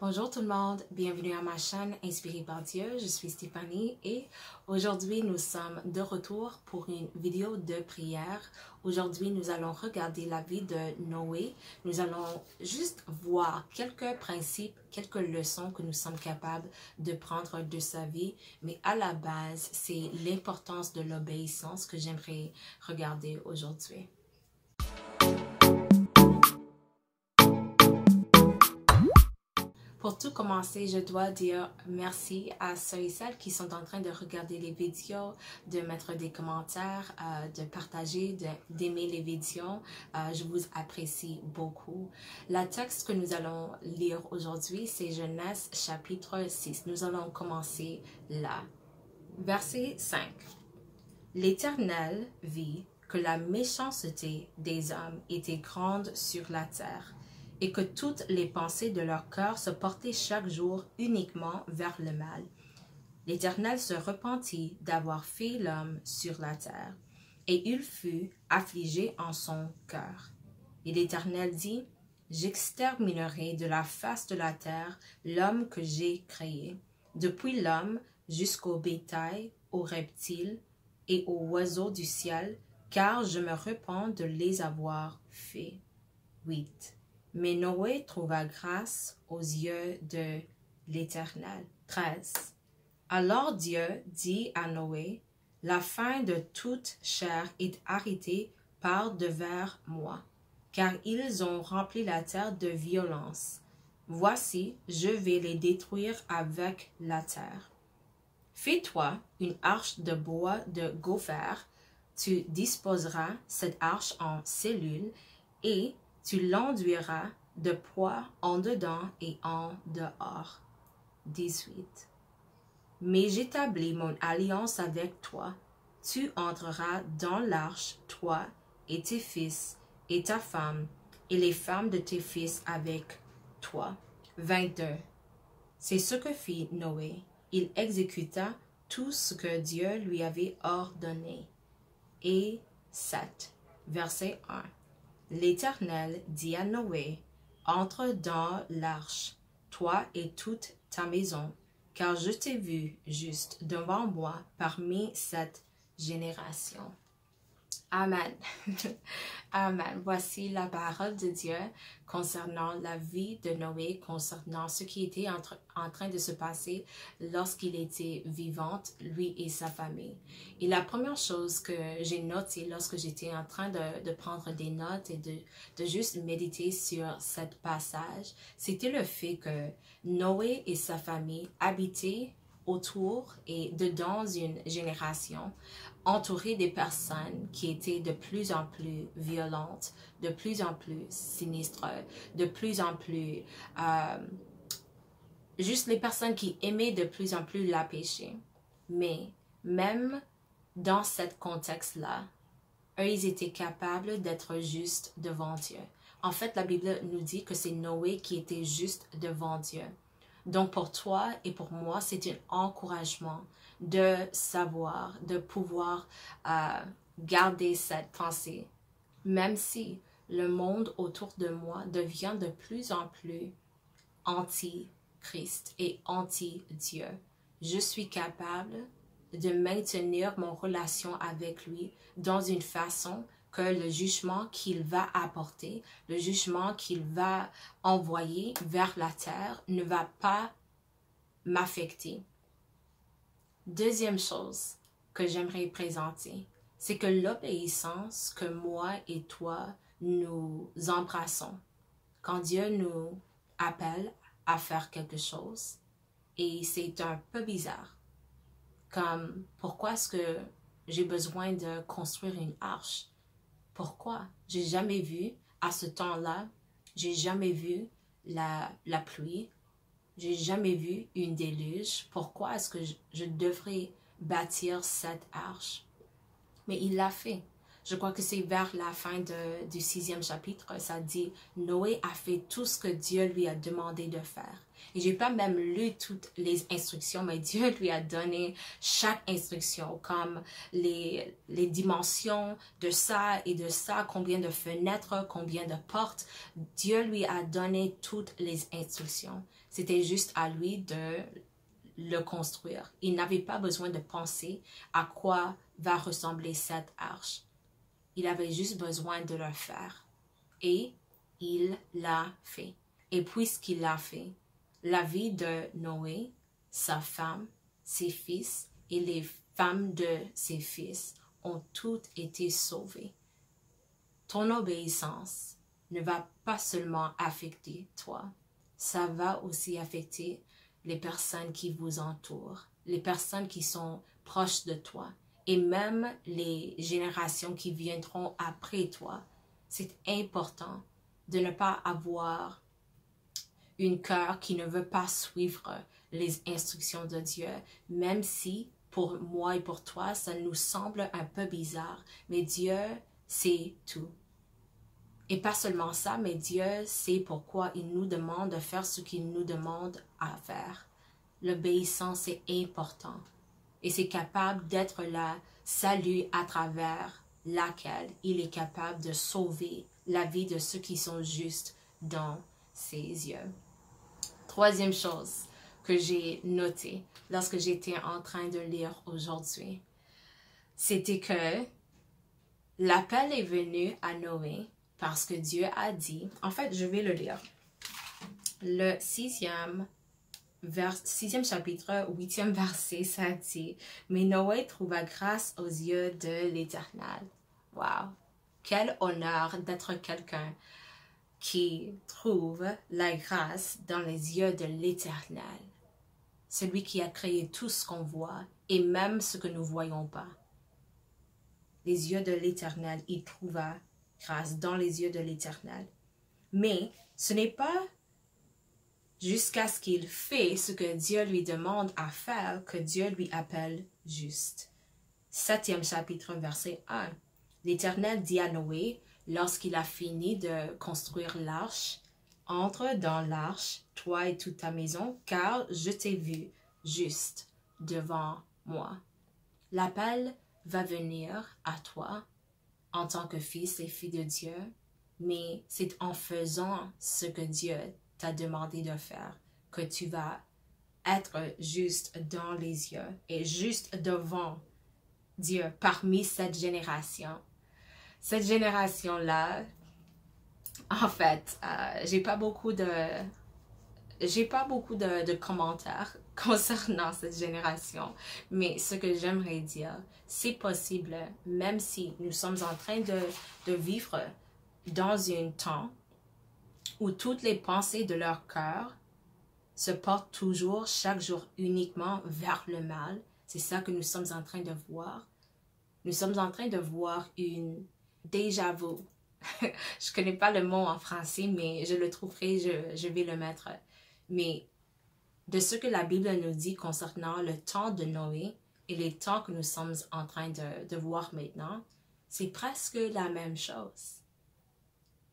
Bonjour tout le monde, bienvenue à ma chaîne Inspirée par Dieu, je suis Stéphanie et aujourd'hui nous sommes de retour pour une vidéo de prière. Aujourd'hui nous allons regarder la vie de Noé, nous allons juste voir quelques principes, quelques leçons que nous sommes capables de prendre de sa vie, mais à la base c'est l'importance de l'obéissance que j'aimerais regarder aujourd'hui. Pour tout commencer, je dois dire merci à ceux et celles qui sont en train de regarder les vidéos, de mettre des commentaires, de partager, d'aimer les vidéos. Je vous apprécie beaucoup. Le texte que nous allons lire aujourd'hui, c'est Genèse chapitre 6. Nous allons commencer là. Verset 5. L'Éternel vit que la méchanceté des hommes était grande sur la terre, et que toutes les pensées de leur cœur se portaient chaque jour uniquement vers le mal. L'Éternel se repentit d'avoir fait l'homme sur la terre, et il fut affligé en son cœur. Et l'Éternel dit, « J'exterminerai de la face de la terre l'homme que j'ai créé, depuis l'homme jusqu'au bétail, aux reptiles et aux oiseaux du ciel, car je me repens de les avoir faits. » 8. Mais Noé trouva grâce aux yeux de l'Éternel. 13. Alors Dieu dit à Noé, « La fin de toute chair est arrêtée par devers moi, car ils ont rempli la terre de violence. Voici, je vais les détruire avec la terre. Fais-toi une arche de bois de gopher, tu disposeras cette arche en cellules et tu l'enduiras de poids en dedans et en dehors. 18. Mais j'établis mon alliance avec toi. Tu entreras dans l'arche, toi et tes fils et ta femme, et les femmes de tes fils avec toi. 22. C'est ce que fit Noé. Il exécuta tout ce que Dieu lui avait ordonné. Et 7. Verset 1. L'Éternel dit à Noé, « Entre dans l'arche, toi et toute ta maison, car je t'ai vu juste devant moi parmi cette génération. » Amen. Amen. Voici la parole de Dieu concernant la vie de Noé, concernant ce qui était en train de se passer lorsqu'il était vivant, lui et sa famille. Et la première chose que j'ai notée lorsque j'étais en train de prendre des notes et de juste méditer sur ce passage, c'était le fait que Noé et sa famille habitaient autour et dedans une génération entourée des personnes qui étaient de plus en plus violentes, de plus en plus sinistres, de plus en plus juste les personnes qui aimaient de plus en plus la péché. Mais même dans ce contexte-là, eux, ils étaient capables d'être justes devant Dieu. En fait, la Bible nous dit que c'est Noé qui était juste devant Dieu. Donc, pour toi et pour moi, c'est un encouragement de savoir, de pouvoir garder cette pensée. Même si le monde autour de moi devient de plus en plus anti-Christ et anti-Dieu, je suis capable de maintenir mon relation avec lui dans une façon que le jugement qu'il va apporter, le jugement qu'il va envoyer vers la terre ne va pas m'affecter. Deuxième chose que j'aimerais présenter, c'est que l'obéissance que moi et toi nous embrassons, quand Dieu nous appelle à faire quelque chose, et c'est un peu bizarre, comme pourquoi est-ce que j'ai besoin de construire une arche? Pourquoi? J'ai jamais vu, à ce temps-là, j'ai jamais vu la pluie, j'ai jamais vu une déluge. Pourquoi est-ce que je devrais bâtir cette arche? Mais il l'a fait. Je crois que c'est vers la fin du 6e chapitre, ça dit « Noé a fait tout ce que Dieu lui a demandé de faire. » Et j'ai pas même lu toutes les instructions, mais Dieu lui a donné chaque instruction, comme les dimensions de ça et de ça, combien de fenêtres, combien de portes. Dieu lui a donné toutes les instructions. C'était juste à lui de le construire. Il n'avait pas besoin de penser à quoi va ressembler cette arche. Il avait juste besoin de le faire. Et il l'a fait. Et puisqu'il l'a fait, la vie de Noé, sa femme, ses fils et les femmes de ses fils ont toutes été sauvées. Ton obéissance ne va pas seulement affecter toi, ça va aussi affecter les personnes qui vous entourent, les personnes qui sont proches de toi et même les générations qui viendront après toi. C'est important de ne pas avoir un cœur qui ne veut pas suivre les instructions de Dieu, même si pour moi et pour toi, ça nous semble un peu bizarre, mais Dieu sait tout. Et pas seulement ça, mais Dieu sait pourquoi il nous demande de faire ce qu'il nous demande à faire. L'obéissance est important et c'est capable d'être le salut à travers laquelle il est capable de sauver la vie de ceux qui sont justes dans ses yeux. Troisième chose que j'ai notée lorsque j'étais en train de lire aujourd'hui, c'était que l'appel est venu à Noé parce que Dieu a dit, en fait je vais le lire, le 6e chapitre, 8e verset, ça dit « Mais Noé trouva grâce aux yeux de l'Éternel. » Wow! Quel honneur d'être quelqu'un qui trouve la grâce dans les yeux de l'Éternel. Celui qui a créé tout ce qu'on voit et même ce que nous ne voyons pas. Les yeux de l'Éternel, il trouva grâce dans les yeux de l'Éternel. Mais ce n'est pas jusqu'à ce qu'il fait ce que Dieu lui demande à faire que Dieu lui appelle juste. 7e chapitre, verset 1. L'Éternel dit à Noé, lorsqu'il a fini de construire l'arche, « Entre dans l'arche, toi et toute ta maison, car je t'ai vu juste devant moi. » L'appel va venir à toi en tant que fils et fille de Dieu, mais c'est en faisant ce que Dieu t'a demandé de faire que tu vas être juste dans les yeux et juste devant Dieu parmi cette génération. Cette génération-là, en fait, j'ai pas beaucoup de commentaires concernant cette génération, mais ce que j'aimerais dire, c'est possible, même si nous sommes en train de vivre dans un temps où toutes les pensées de leur cœur se portent toujours, chaque jour, uniquement vers le mal. C'est ça que nous sommes en train de voir. Nous sommes en train de voir une déjà vu. Je connais pas le mot en français, mais je le trouverai, je vais le mettre. Mais de ce que la Bible nous dit concernant le temps de Noé et les temps que nous sommes en train de voir maintenant, c'est presque la même chose.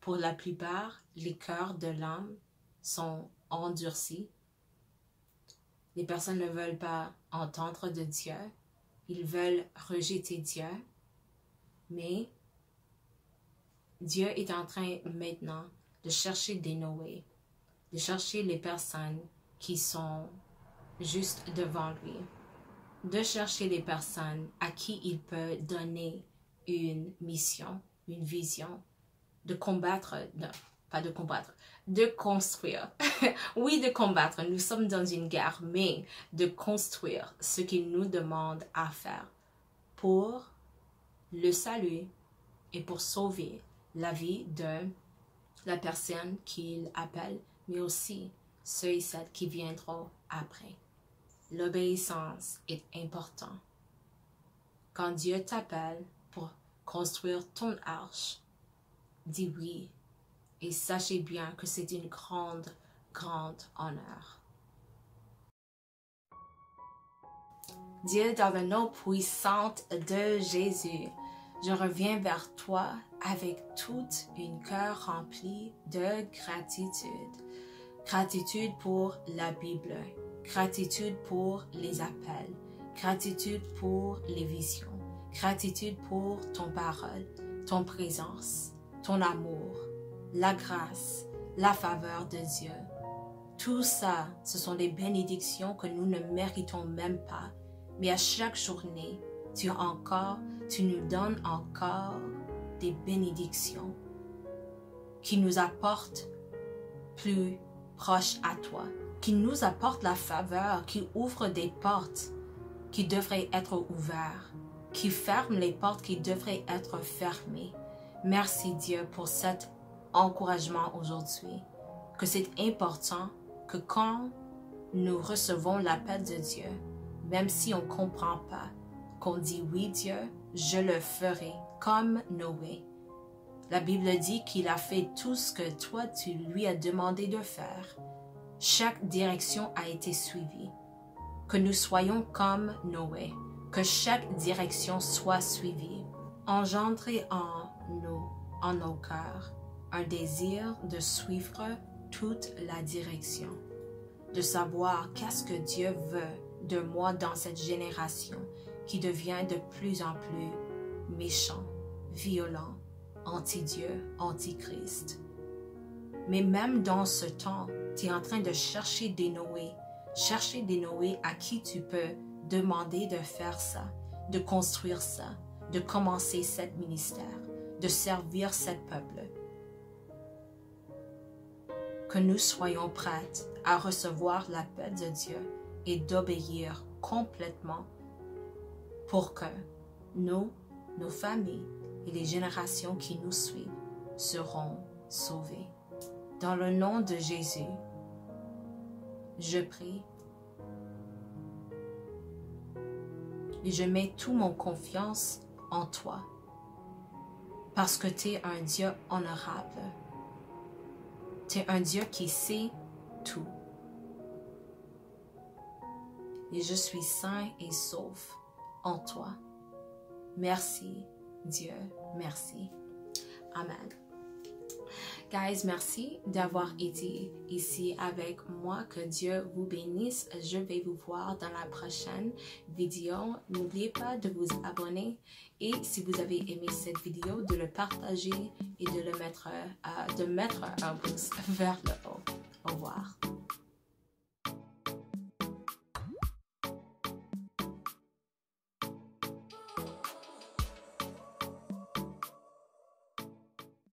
Pour la plupart, les cœurs de l'homme sont endurcis. Les personnes ne veulent pas entendre de Dieu. Ils veulent rejeter Dieu. Mais Dieu est en train maintenant de chercher des Noé, de chercher les personnes qui sont juste devant lui, de chercher les personnes à qui il peut donner une mission, une vision, de combattre, non, pas de combattre, de construire. Oui, de combattre, nous sommes dans une guerre, mais de construire ce qu'il nous demande à faire pour le salut et pour sauver la vie de la personne qu'il appelle, mais aussi ceux et celles qui viendront après. L'obéissance est importante. Quand Dieu t'appelle pour construire ton arche, dis oui et sachez bien que c'est une grande honneur. Dieu, dans le nom puissant de Jésus, Je reviens vers toi avec tout un cœur rempli de gratitude. Gratitude pour la Bible, gratitude pour les appels, gratitude pour les visions, gratitude pour ton parole, ton présence, ton amour, la grâce, la faveur de Dieu. Tout ça, ce sont des bénédictions que nous ne méritons même pas. Mais à chaque journée, tu nous donnes encore des bénédictions qui nous apportent plus proches à toi, qui nous apportent la faveur, qui ouvrent des portes qui devraient être ouvertes, qui ferment les portes qui devraient être fermées. Merci Dieu pour cet encouragement aujourd'hui, que c'est important que quand nous recevons l'appel de Dieu, même si on ne comprend pas, qu'on dit oui Dieu, je le ferai comme Noé. La Bible dit qu'il a fait tout ce que toi tu lui as demandé de faire. Chaque direction a été suivie. Que nous soyons comme Noé, que chaque direction soit suivie. Engendrer en nos cœurs, un désir de suivre toute la direction, de savoir qu'est-ce que Dieu veut de moi dans cette génération qui devient de plus en plus méchant, violent, anti-Dieu, anti-Christ. Mais même dans ce temps, tu es en train de chercher des Noé à qui tu peux demander de faire ça, de construire ça, de commencer cet ministère, de servir ce peuple. Que nous soyons prêts à recevoir l'appel de Dieu et d'obéir complètement pour que nous, nos familles et les générations qui nous suivent seront sauvées. Dans le nom de Jésus, je prie et je mets toute mon confiance en toi parce que tu es un Dieu honorable. Tu es un Dieu qui sait tout. Et je suis sain et sauf en toi. Merci, Dieu, merci. Amen. Guys, merci d'avoir été ici avec moi. Que Dieu vous bénisse. Je vais vous voir dans la prochaine vidéo. N'oubliez pas de vous abonner. Et si vous avez aimé cette vidéo, de le partager et de mettre un pouce vers le haut. Au revoir.